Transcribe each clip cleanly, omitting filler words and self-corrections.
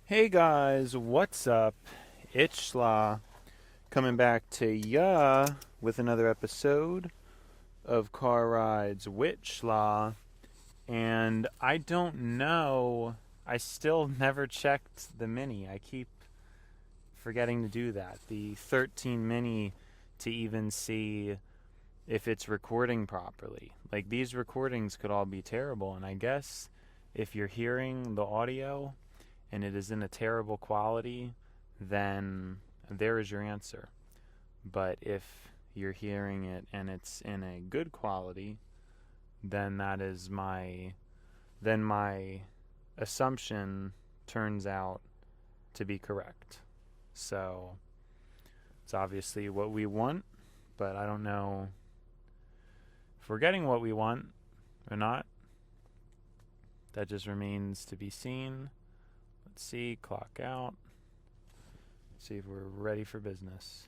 Hey guys, what's up? It's Schlaw coming back to ya with another episode of Car Rides with Schlaw. And I don't know, I still never checked the Mini. I keep forgetting to do that. The 13 Mini to even see if it's recording properly. Like, these recordings could all be terrible, and I guess if you're hearing the audio and it is in a terrible quality, then there is your answer. But if you're hearing it and it's in a good quality, then my assumption turns out to be correct. So it's obviously what we want, but I don't know if we're getting what we want or not. That just remains to be seen. Let's see, clock out. See if we're ready for business.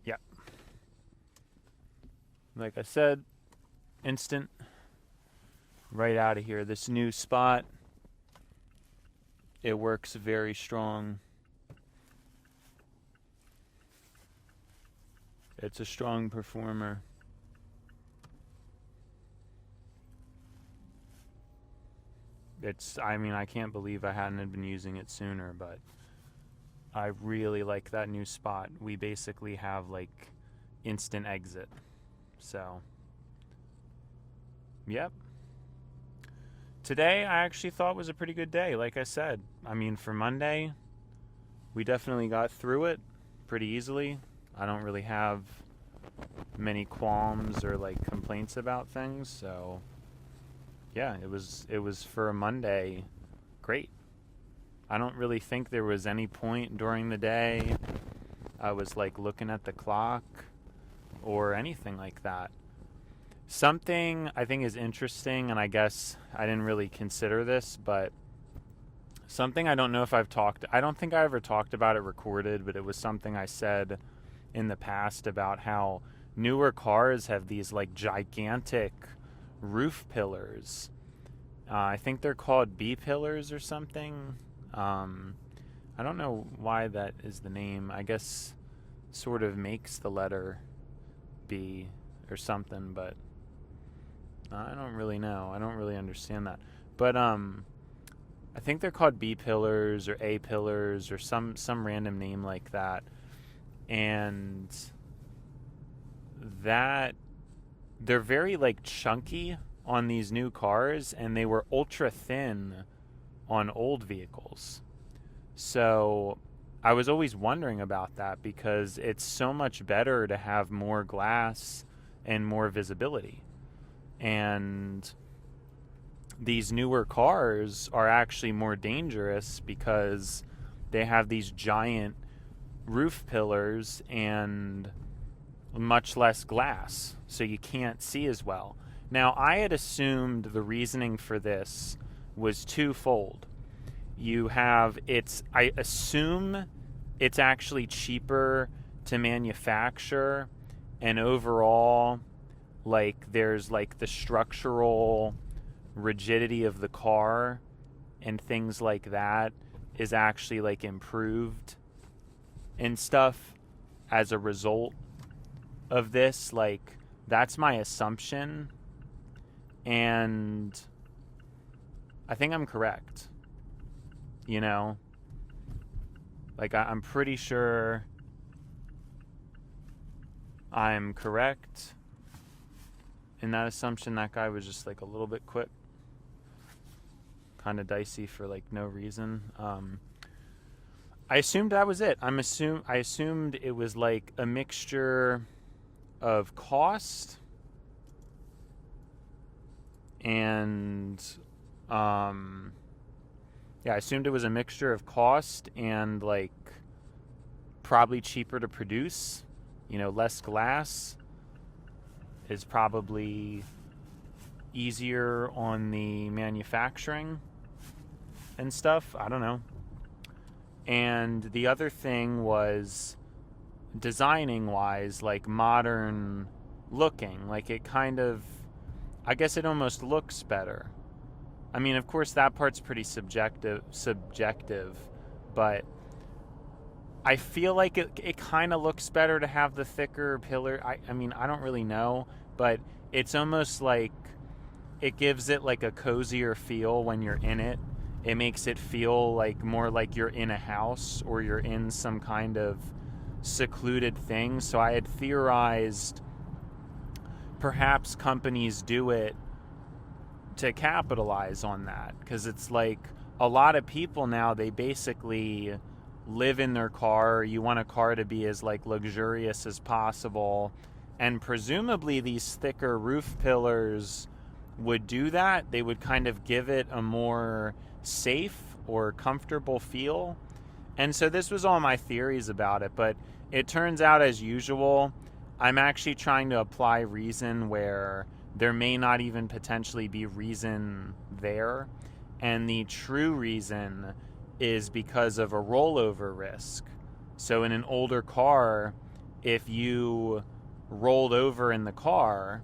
Yep. Like I said, instant. Right out of here. This new spot, it works very strong. It's a strong performer. I can't believe I hadn't been using it sooner, but I really like that new spot. We basically have like instant exit. So, yep. Today I actually thought was a pretty good day, like I said. For Monday, we definitely got through it pretty easily. I don't really have many qualms or like complaints about things, so yeah, it was for a Monday great. I don't really think there was any point during the day I was like looking at the clock or anything like that. Something I think is interesting, and I guess I didn't really consider this, but something I don't know if I don't think I ever talked about it recorded, but it was something I said in the past about how newer cars have these like gigantic roof pillars. I think they're called B pillars or something. I don't know why that is the name. I guess sort of makes the letter B or something, but I don't really know. I don't really understand that. But I think they're called B pillars or A pillars or some random name like that. And that they're very like chunky on these new cars, and they were ultra thin on old vehicles. So I was always wondering about that because it's so much better to have more glass and more visibility. And these newer cars are actually more dangerous because they have these giant roof pillars and much less glass, so you can't see as well. Now, I had assumed the reasoning for this was twofold. I assume it's actually cheaper to manufacture, and overall, like, there's like the structural rigidity of the car and things like that is actually like improved and stuff as a result of this. Like, that's my assumption, and I think I'm correct. Like, I'm pretty sure I'm correct in that assumption. That guy was just like a little bit quick, kind of dicey for like no reason. I assumed that was it. I assumed it was like a mixture of cost and I assumed it was a mixture of cost and like probably cheaper to produce. Less glass is probably easier on the manufacturing and stuff. I don't know. And the other thing was designing wise, like modern looking. Like, it kind of, I guess it almost looks better. I mean, of course, that part's pretty subjective, but I feel like it kind of looks better to have the thicker pillar. I mean, I don't really know, but it's almost like it gives it like a cozier feel when you're in it. It makes it feel like more like you're in a house or you're in some kind of secluded thing. So I had theorized perhaps companies do it to capitalize on that, because it's like a lot of people now, they basically live in their car. You want a car to be as like luxurious as possible, and presumably these thicker roof pillars would do that. They would kind of give it a more safe or comfortable feel. And so this was all my theories about it, but it turns out, as usual, I'm actually trying to apply reason where there may not even potentially be reason there. And the true reason is because of a rollover risk. So in an older car, if you rolled over in the car,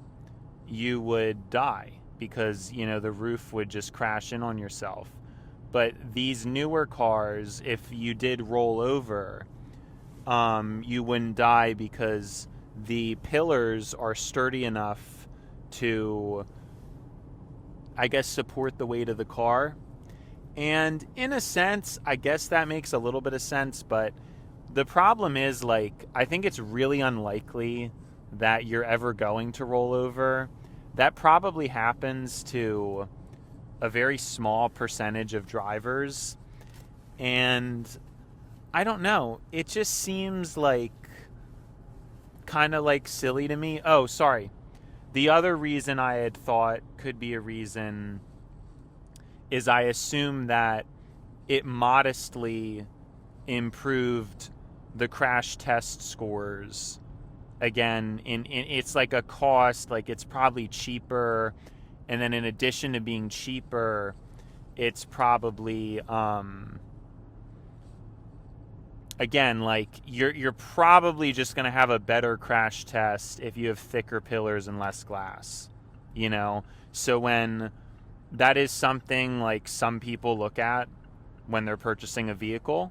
you would die because, you know, the roof would just crash in on yourself. But these newer cars, if you did roll over, you wouldn't die because the pillars are sturdy enough to, I guess, support the weight of the car. And in a sense, I guess that makes a little bit of sense, but the problem is, like, I think it's really unlikely that you're ever going to roll over. That probably happens to a very small percentage of drivers. And I don't know, it just seems like kind of like silly to me. Oh, sorry. The other reason I had thought could be a reason is I assume that it modestly improved the crash test scores. Again, it's like a cost, like it's probably cheaper, and then in addition to being cheaper, it's probably again, like you're probably just going to have a better crash test if you have thicker pillars and less glass, you know? So when that is something like some people look at when they're purchasing a vehicle,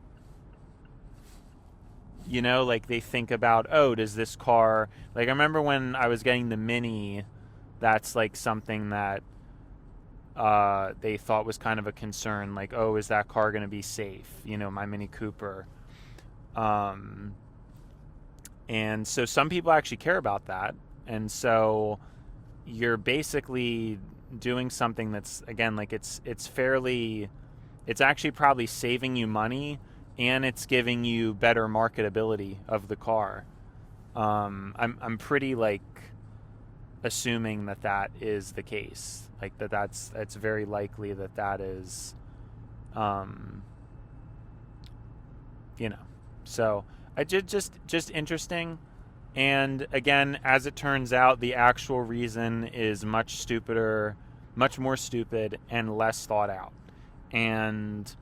you know, like they think about, oh, does this car, like I remember when I was getting the Mini, that's like something that they thought was kind of a concern, like, oh, is that car going to be safe? You know, my Mini Cooper. And so some people actually care about that. And so you're basically doing something that's, again, like it's actually probably saving you money, and it's giving you better marketability of the car. I'm pretty like assuming that is the case, like it's very likely that is, you know. So I just interesting. And again, as it turns out, the actual reason is much more stupid and less thought out. And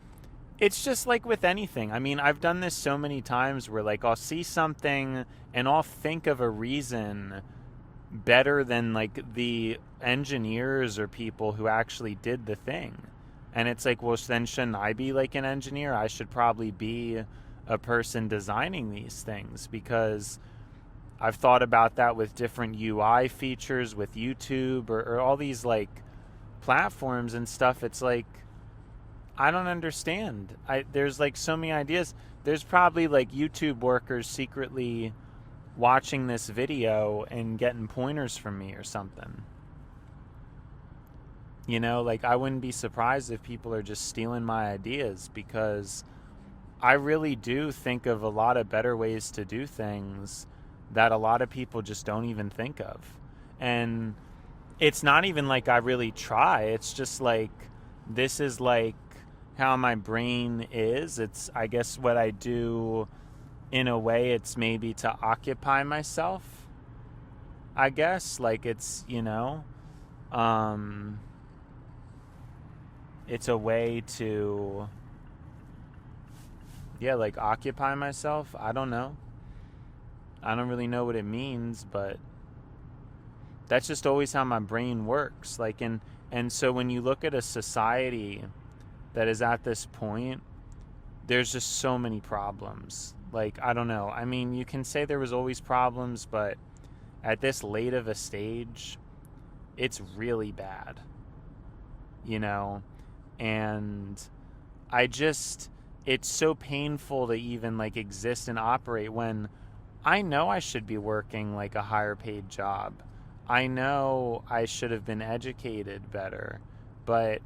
it's just like with anything. I mean, I've done this so many times where like I'll see something and I'll think of a reason better than like the engineers or people who actually did the thing. And it's like, well, then shouldn't I be like an engineer? I should probably be a person designing these things, because I've thought about that with different UI features with YouTube or all these like platforms and stuff. It's like, I don't understand. There's like so many ideas. There's probably like YouTube workers secretly watching this video and getting pointers from me or something. You know, like I wouldn't be surprised if people are just stealing my ideas, because I really do think of a lot of better ways to do things that a lot of people just don't even think of. And it's not even like I really try. It's just like, this is like how my brain is. It's, I guess, what I do in a way. It's maybe to occupy myself, I guess. Like it's, you know, it's a way to, yeah, like occupy myself. I don't know. I don't really know what it means, but that's just always how my brain works. Like, and And so when you look at a society that is at this point, there's just so many problems. Like, I don't know. I mean, you can say there was always problems, but at this late of a stage, it's really bad, you know? And it's so painful to even like exist and operate when I know I should be working like a higher paid job. I know I should have been educated better, but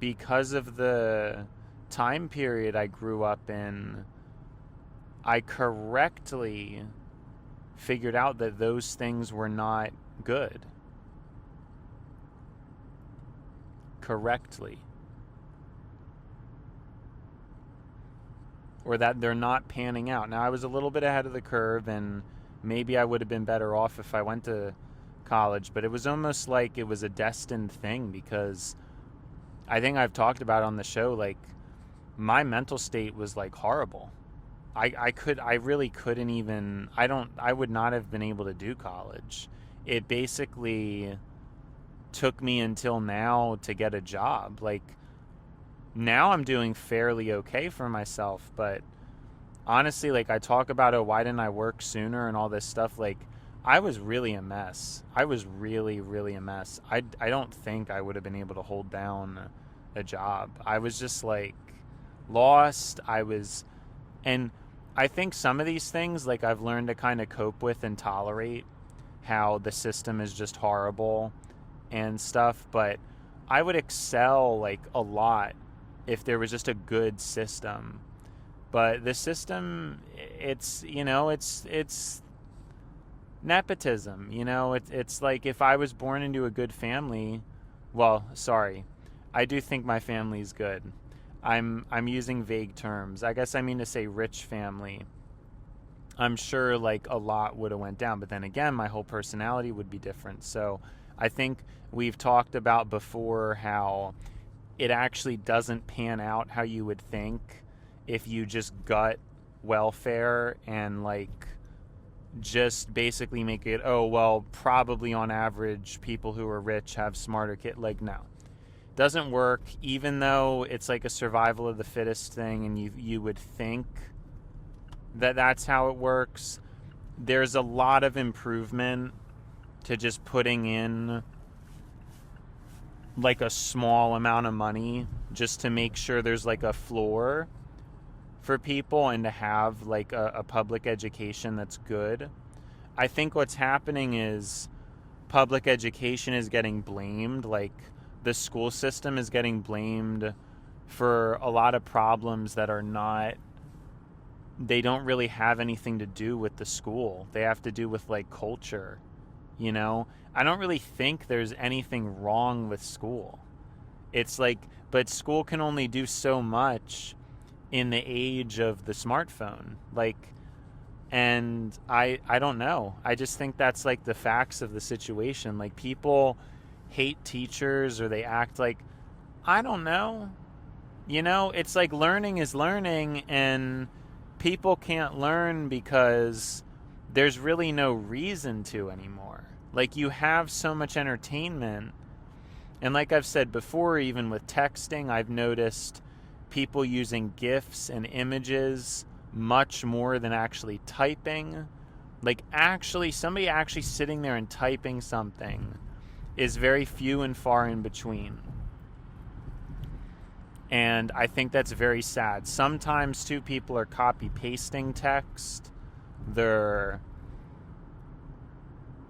because of the time period I grew up in, I correctly figured out that those things were not good. Correctly. Or that they're not panning out. Now, I was a little bit ahead of the curve, and maybe I would have been better off if I went to college, but it was almost like it was a destined thing, because I think I've talked about on the show, like, my mental state was like horrible. I really couldn't even, I would not have been able to do college. It basically took me until now to get a job. Like, now I'm doing fairly okay for myself, but honestly, like, I talk about, oh, why didn't I work sooner and all this stuff. Like, I was really a mess. I was really, really a mess. I don't think I would have been able to hold down a job. I was just like lost. And I think some of these things, like, I've learned to kind of cope with and tolerate how the system is just horrible and stuff, but I would excel like a lot if there was just a good system. But the system, it's, you know, it's nepotism, you know. It's like, if I was born into a good family, well, sorry, I do think my family's good. I'm using vague terms. I guess I mean to say rich family. I'm sure like a lot would have went down, but then again, my whole personality would be different. So I think we've talked about before how it actually doesn't pan out how you would think if you just gut welfare and like just basically make it, oh, well, probably on average people who are rich have smarter kids. Like, no. Doesn't work, even though it's like a survival of the fittest thing, and you would think that that's how it works. There's a lot of improvement to just putting in like a small amount of money just to make sure there's like a floor for people and to have like a public education that's good. I think what's happening is public education is getting blamed. Like, the school system is getting blamed for a lot of problems that are not, they don't really have anything to do with the school. They have to do with like culture, you know? I don't really think there's anything wrong with school. It's like, but school can only do so much in the age of the smartphone. Like, and I don't know. I just think that's like the facts of the situation. Like, people hate teachers, or they act like, I don't know. You know, it's like learning is learning, and people can't learn because there's really no reason to anymore. Like, you have so much entertainment. And like I've said before, even with texting, I've noticed people using GIFs and images much more than actually typing. Like, actually, somebody actually sitting there and typing something is very few and far in between. And I think that's very sad. Sometimes, too, people are copy-pasting text. They're,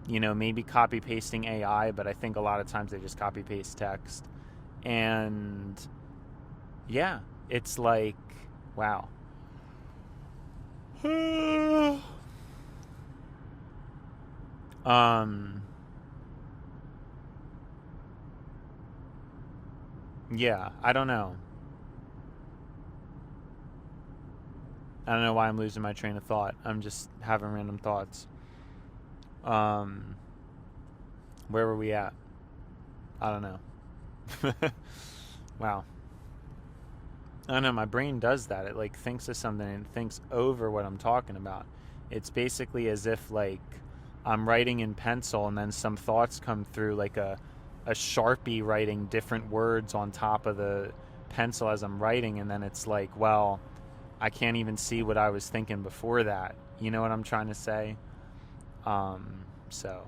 you know, maybe copy-pasting AI, but I think a lot of times they just copy-paste text. And, yeah, it's like, wow. Yeah, I don't know. I don't know why I'm losing my train of thought. I'm just having random thoughts. Where were we at? I don't know. Wow. I don't know, my brain does that. It like thinks of something and thinks over what I'm talking about. It's basically as if like I'm writing in pencil and then some thoughts come through like a a Sharpie writing different words on top of the pencil as I'm writing, and then it's like, well, I can't even see what I was thinking before that. You know what I'm trying to say? So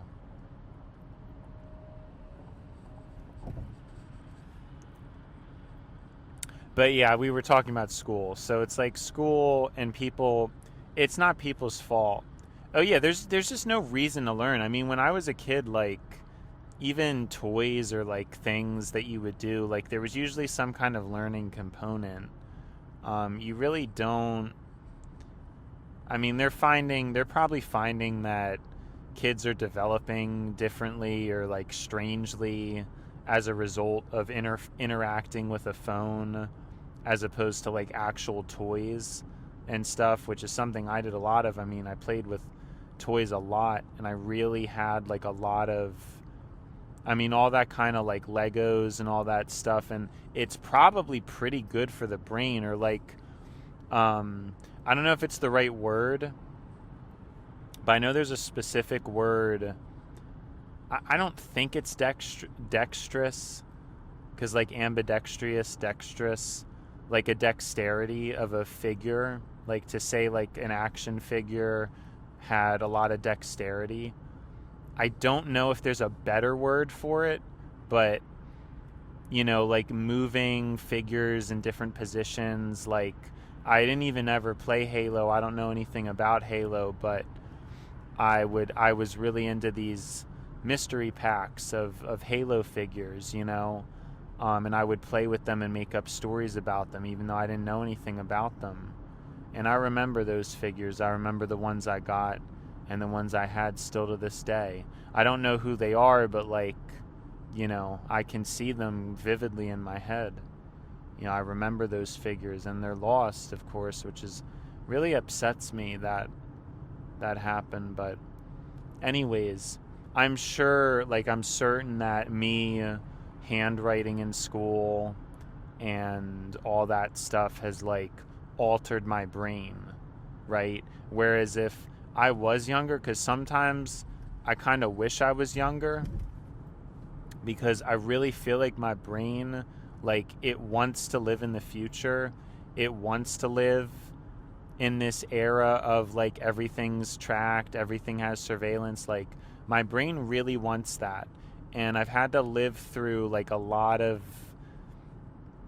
but yeah, we were talking about school. So it's like school and people, it's not people's fault. Oh yeah, there's just no reason to learn. I mean, when I was a kid, like even toys or like things that you would do, like there was usually some kind of learning component. You really don't. I mean, they're probably finding that kids are developing differently or like strangely as a result of interacting with a phone as opposed to like actual toys and stuff, which is something I did a lot of. I mean, I played with toys a lot, and I really had like a lot of, I mean, all that kind of like Legos and all that stuff, and it's probably pretty good for the brain, or like, I don't know if it's the right word, but I know there's a specific word. I don't think it's dexterous, because like ambidextrous, dexterous, like a dexterity of a figure, like to say like an action figure had a lot of dexterity. I don't know if there's a better word for it, but you know, like moving figures in different positions. Like, I didn't even ever play Halo. I don't know anything about Halo, but I was really into these mystery packs of Halo figures, you know, and I would play with them and make up stories about them, even though I didn't know anything about them. And I remember those figures. I remember the ones I got and the ones I had still to this day. I don't know who they are, but like, you know, I can see them vividly in my head. You know, I remember those figures, and they're lost, of course, which is really upsets me that that happened. But anyways, I'm sure, like, I'm certain that me handwriting in school and all that stuff has like altered my brain, right? Whereas if I was younger, because sometimes I kind of wish I was younger, because I really feel like my brain, like, it wants to live in the future. It wants to live in this era of like everything's tracked, everything has surveillance. Like, my brain really wants that. And I've had to live through like a lot of,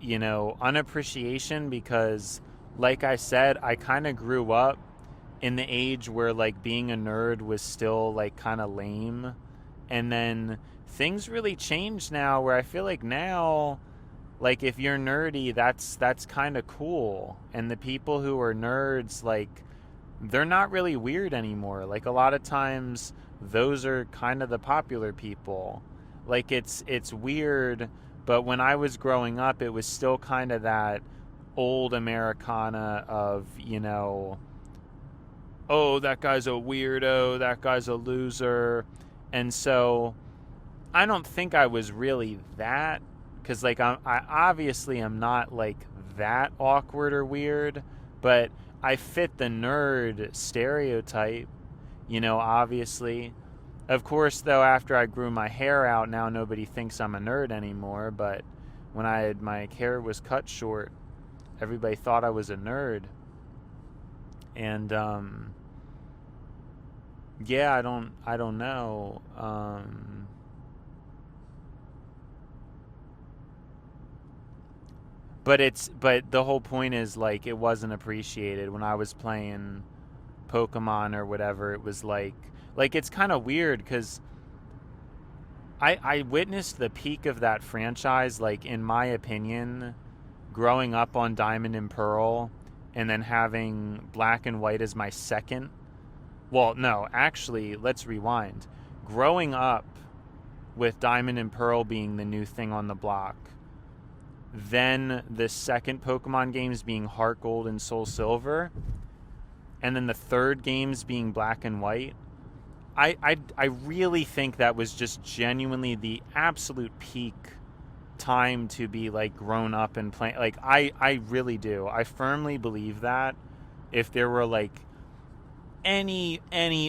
you know, unappreciation, because like I said, I kind of grew up in the age where like being a nerd was still like kind of lame. And then things really changed now, where I feel like now, like, if you're nerdy, that's kind of cool. And the people who are nerds, like, they're not really weird anymore. Like, a lot of times those are kind of the popular people. Like, it's weird, but when I was growing up, it was still kind of that old Americana of, you know, oh, that guy's a weirdo, that guy's a loser. And so I don't think I was really that, because like I obviously am not like that awkward or weird, but I fit the nerd stereotype, you know, obviously. Of course, though, after I grew my hair out, now nobody thinks I'm a nerd anymore, but when my hair was cut short, everybody thought I was a nerd. And yeah, I don't know. But the whole point is, like, it wasn't appreciated when I was playing Pokemon or whatever. It was like it's kind of weird, because I witnessed the peak of that franchise, like, in my opinion, growing up on Diamond and Pearl, and then having Black and White as my second. Well, no, actually, let's rewind. Growing up with Diamond and Pearl being the new thing on the block, then the second Pokemon games being HeartGold and SoulSilver, and then the third games being Black and White. I really think that was just genuinely the absolute peak time to be like grown up and playing. Like, I really do. I firmly believe that if there were like any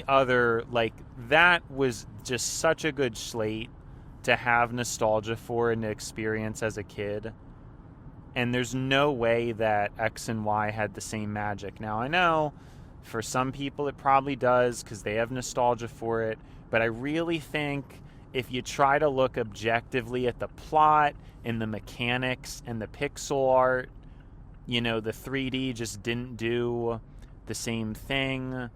other, like, that was just such a good slate to have nostalgia for and to experience as a kid. And there's no way that X and Y had the same magic. Now, I know for some people it probably does because they have nostalgia for it, but I really think if you try to look objectively at the plot and the mechanics and the pixel art, the 3D just didn't do the same thing.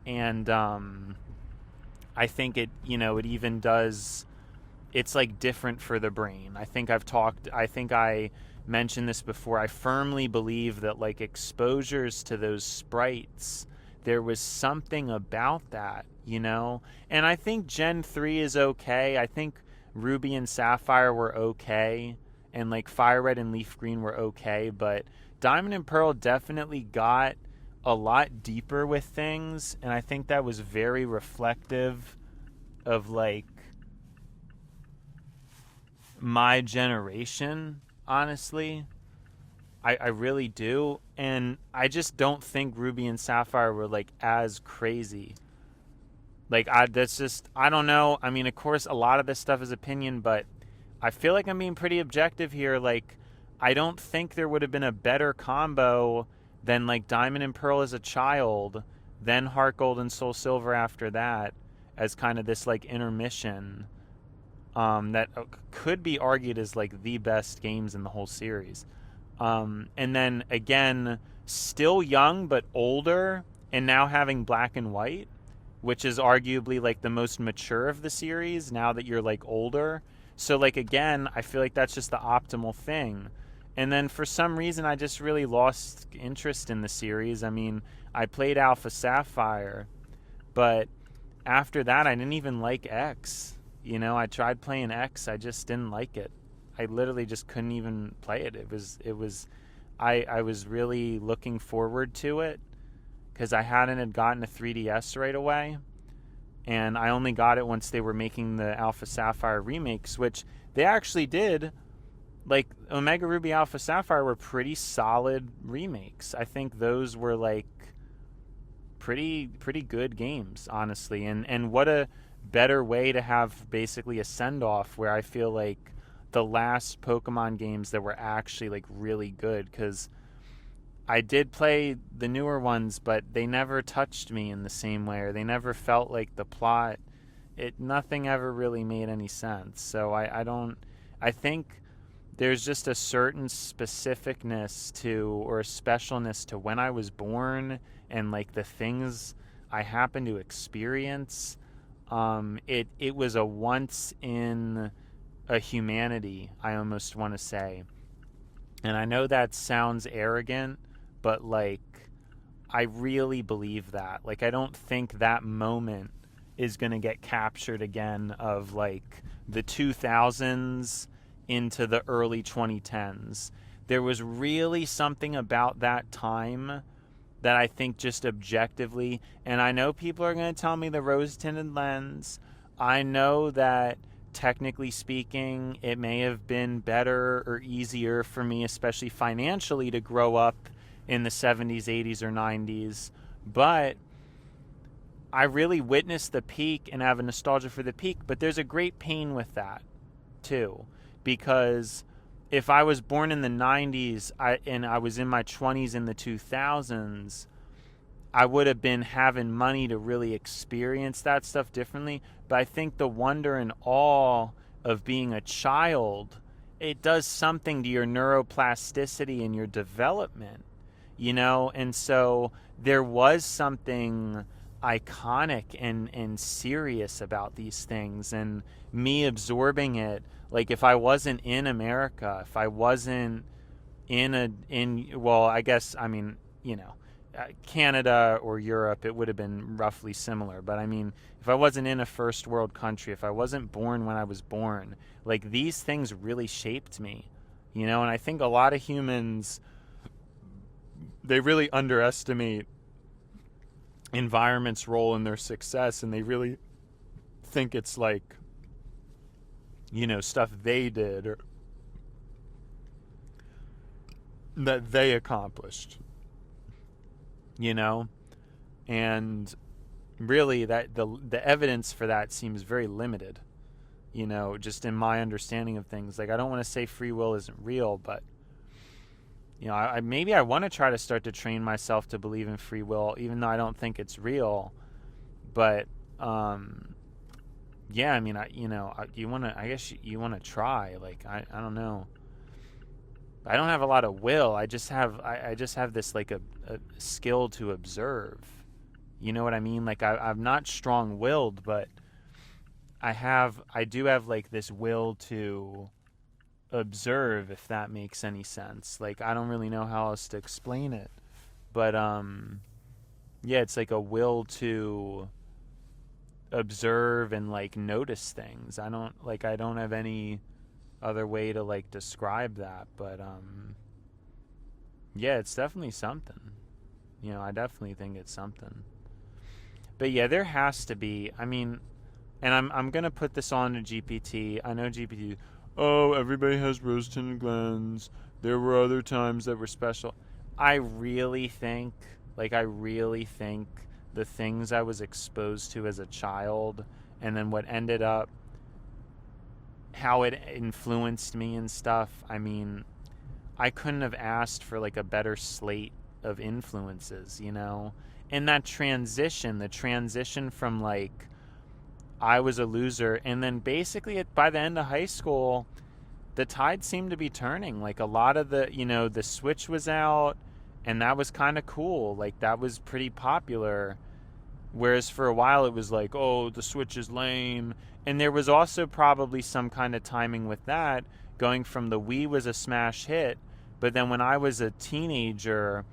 And I think it even does, it's like different for the brain. I think I mentioned this before. I firmly believe that like exposures to those sprites, there was something about that, and I think Gen 3 is okay. I think Ruby and Sapphire were okay, and like Fire Red and Leaf Green were okay, but Diamond and Pearl definitely got a lot deeper with things, and I think that was very reflective of like my generation, honestly. I really do, and I just don't think Ruby and Sapphire were like as crazy. Like I don't know. I mean, of course a lot of this stuff is opinion, but I feel like I'm being pretty objective here. Like I don't think there would have been a better combo than like Diamond and Pearl as a child, then HeartGold and SoulSilver after that, as kind of this like intermission that could be argued as like the best games in the whole series. And then again, still young but older, and now having Black and White, which is arguably like the most mature of the series now that you're like older. So like again, I feel like that's just the optimal thing. And then for some reason I just really lost interest in the series. I mean, I played Alpha Sapphire, but after that I didn't even like X. I tried playing X, I just didn't like it. I literally just couldn't even play it. I was really looking forward to it because I hadn't gotten a 3DS right away, and I only got it once they were making the Alpha Sapphire remakes, which they actually did. Like Omega Ruby Alpha Sapphire were pretty solid remakes. I think those were like pretty good games, honestly. And what a better way to have basically a send-off where I feel like the last Pokemon games that were actually like really good, because I did play the newer ones, but they never touched me in the same way, or they never felt like the plot. Nothing ever really made any sense. So I think there's just a certain specificness to, or a specialness to when I was born and like the things I happened to experience. It was a once in a humanity, I almost want to say. And I know that sounds arrogant, but like I really believe that. Like I don't think that moment is going to get captured again, of like the 2000s into the early 2010s. There was really something about that time that I think just objectively, and I know people are going to tell me the rose-tinted lens. I know that technically speaking, it may have been better or easier for me, especially financially, to grow up in the 70s, 80s, or 90s. But I really witnessed the peak and have a nostalgia for the peak. But there's a great pain with that, too. Because if I was born in the 90s and I was in my 20s in the 2000s, I would have been having money to really experience that stuff differently. But I think the wonder and awe of being a child, it does something to your neuroplasticity and your development, And so there was something iconic and serious about these things, and me absorbing it. Like if I wasn't in America, if I wasn't I guess, I mean, Canada or Europe, it would have been roughly similar. But I mean, if I wasn't in a first world country, if I wasn't born when I was born, like these things really shaped me, And I think a lot of humans, they really underestimate environment's role in their success, and they really think it's like, stuff they did or that they accomplished. And really that the evidence for that seems very limited. just in my understanding of things. Like, I don't want to say free will isn't real, but maybe I want to try to start to train myself to believe in free will, even though I don't think it's real. But yeah, I mean, I guess you want to try. Like, I don't know. I don't have a lot of will. I just have this like a skill to observe. You know what I mean? Like, I'm not strong-willed, but I do have like this will to observe, if that makes any sense. Like, I don't really know how else to explain it, but yeah, it's like a will to observe and like notice things. I don't have any other way to like describe that, but yeah, it's definitely something. I definitely think it's something. But yeah, there has to be. I mean, and I'm gonna put this on to GPT. I know GPT. Oh, everybody has rose-tinted glands. There were other times that were special. I really think the things I was exposed to as a child, and then what ended up, how it influenced me and stuff. I mean, I couldn't have asked for like a better slate of influences, And that the transition from like I was a loser, and then basically by the end of high school, the tide seemed to be turning. Like, a lot of the Switch was out, and that was kind of cool. Like, that was pretty popular. Whereas for a while it was like, oh, the Switch is lame. And there was also probably some kind of timing with that, going from the Wii was a smash hit, but then when I was a teenager,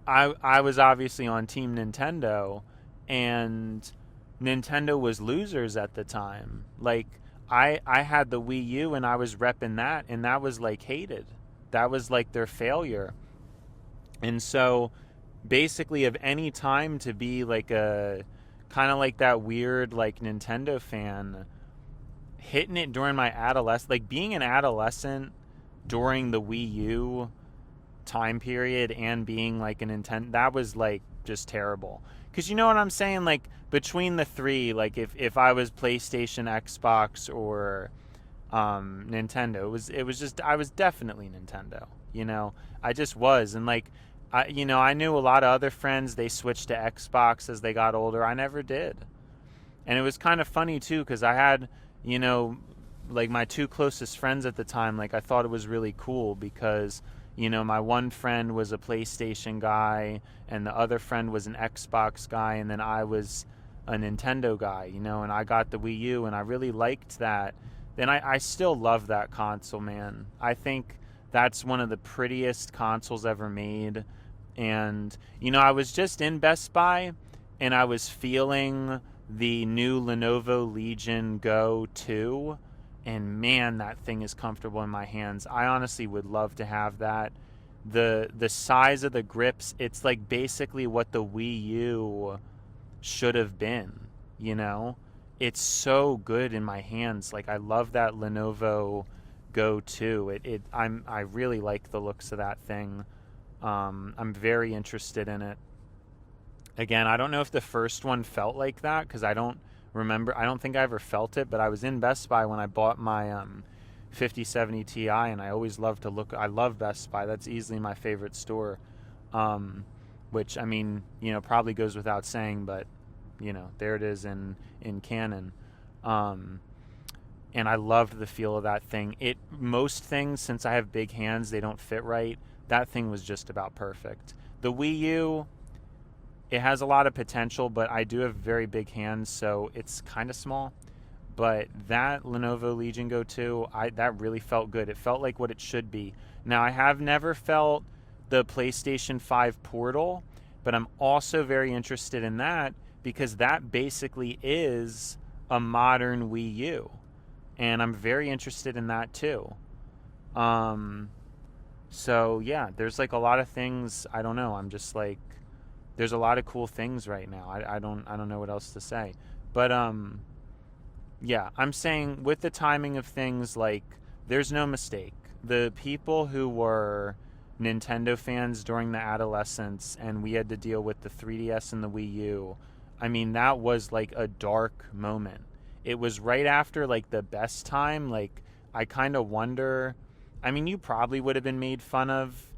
I was obviously on Team Nintendo, and Nintendo was losers at the time. Like, I had the Wii U and I was repping that, and that was like hated. That was like their failure. And so basically, of any time to be like a kind of like that weird like Nintendo fan, hitting it during my adolescence, like being an adolescent during the Wii U time period and being like a Nintendo, that was like just terrible. Because you know what I'm saying? Like, between the three, like if I was PlayStation, Xbox, or Nintendo, it was just, I was definitely Nintendo. I just was. And like, I knew a lot of other friends, they switched to Xbox as they got older. I never did. And it was kind of funny too, because I had, like my two closest friends at the time, like I thought it was really cool because, my one friend was a PlayStation guy and the other friend was an Xbox guy, and then I was a Nintendo guy, and I got the Wii U and I really liked that. Then I still love that console, man. I think that's one of the prettiest consoles ever made. And, I was just in Best Buy and I was feeling the new Lenovo Legion Go 2. And man, that thing is comfortable in my hands. I honestly would love to have that. The size of the grips, it's like basically what the Wii U should have been, It's so good in my hands. Like, I love that Lenovo Go 2. I really like the looks of that thing. I'm very interested in it. Again, I don't know if the first one felt like that, because I don't remember. I don't think I ever felt it, but I was in Best Buy when I bought my 5070 Ti, and I always love to look. I love Best Buy. That's easily my favorite store. Which, I mean, probably goes without saying, but there it is in canon. And I loved the feel of that thing. Most things, since I have big hands, they don't fit right. That thing was just about perfect. The Wii U, it has a lot of potential, but I do have very big hands, so it's kind of small. But that Lenovo Legion Go 2, that really felt good. It felt like what it should be. Now, I have never felt the PlayStation 5 Portal, but I'm also very interested in that because that basically is a modern Wii U. And I'm very interested in that too. So yeah, there's like a lot of things. I don't know. I'm just like, there's a lot of cool things right now. I don't know what else to say. But yeah, I'm saying with the timing of things, like, there's no mistake. The people who were Nintendo fans during the adolescence and we had to deal with the 3DS and the Wii U, I mean, that was like a dark moment. it was right after like the best time. Like, I kind of wonder, I mean, you probably would have been made fun of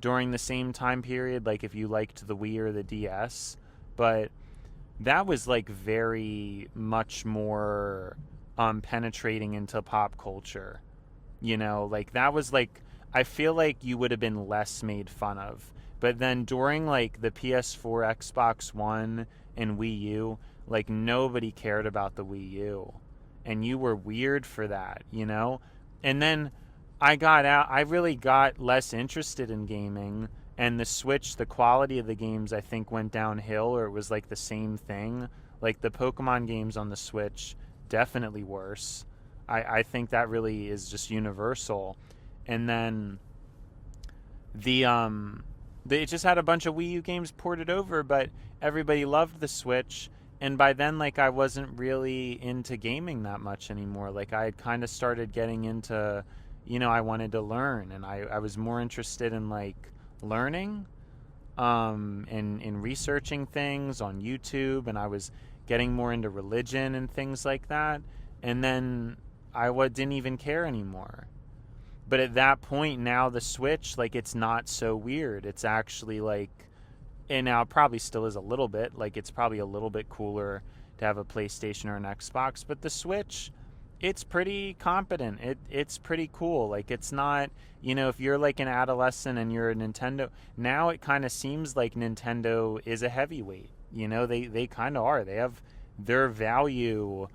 during the same time period, like if you liked the Wii or the DS, but that was like very much more penetrating into pop culture. You know, like that was like, I feel like you would have been less made fun of. But then during like the PS4, Xbox One, and Wii U, like nobody cared about the Wii U. And you were weird for that, you know? And then I really got less interested in gaming. And the Switch, the quality of the games, I think, went downhill, or it was like the same thing. Like the Pokemon games on the Switch, definitely worse. I think that really is just universal. And then it just had a bunch of Wii U games ported over, but everybody loved the Switch. And by then, like, I wasn't really into gaming that much anymore. Like, I had kind of started getting into, I wanted to learn, and I was more interested in like learning, and in researching things on YouTube, and I was getting more into religion and things like that. And then didn't even care anymore. But at that point, now the Switch, like, it's not so weird. It's actually like, and now it probably still is a little bit, like it's probably a little bit cooler to have a PlayStation or an Xbox. But the Switch, it's pretty competent. It's pretty cool. Like, it's not, if you're like an adolescent and you're a Nintendo, now it kind of seems like Nintendo is a heavyweight. They kind of are. They have their value,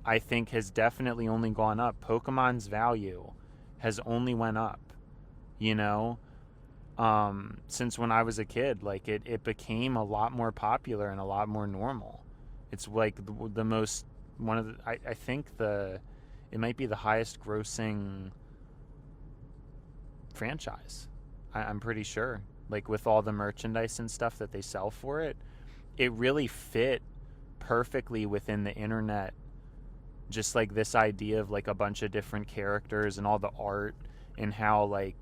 I think, has definitely only gone up. Pokemon's value has only went up, since when I was a kid. Like, it became a lot more popular and a lot more normal. It's like the most, one of the, I think it might be the highest grossing franchise. I'm pretty sure. Like, with all the merchandise and stuff that they sell for it, it really fit perfectly within the internet. Just like this idea of like a bunch of different characters and all the art, and how like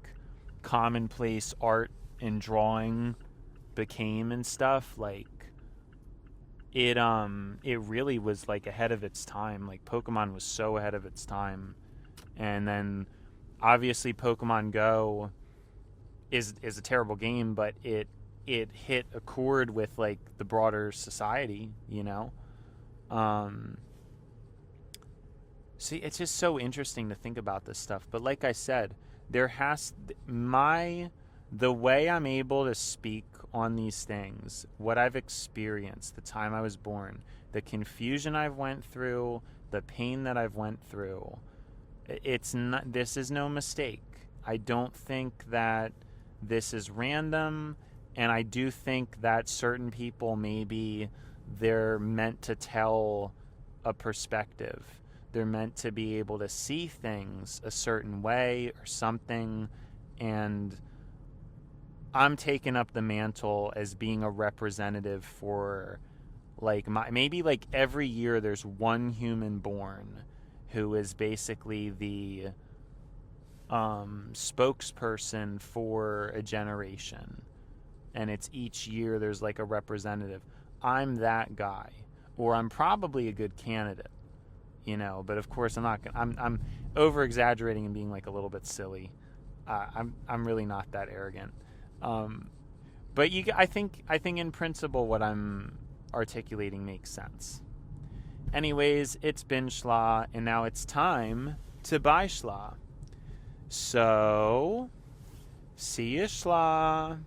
commonplace art and drawing became and stuff. Like, it really was like ahead of its time. Like, Pokemon was so ahead of its time. And then obviously Pokemon Go is a terrible game, but it hit a chord with like the broader society. See, it's just so interesting to think about this stuff. But like I said, the way I'm able to speak on these things, what I've experienced, the time I was born, the confusion I've went through, the pain that I've went through, this is no mistake. I don't think that this is random, and I do think that certain people, maybe they're meant to tell a perspective. They're meant to be able to see things a certain way or something, and I'm taking up the mantle as being a representative for, like, maybe like every year there's one human born who is basically the spokesperson for a generation, and it's each year there's like a representative. I'm that guy, or I'm probably a good candidate. But of course I'm over exaggerating and being like a little bit silly. I'm really not that arrogant. But I think in principle what I'm articulating makes sense. Anyways, it's been Schlaw, and now it's time to buy Schlaw. So, see ya, Schlaw.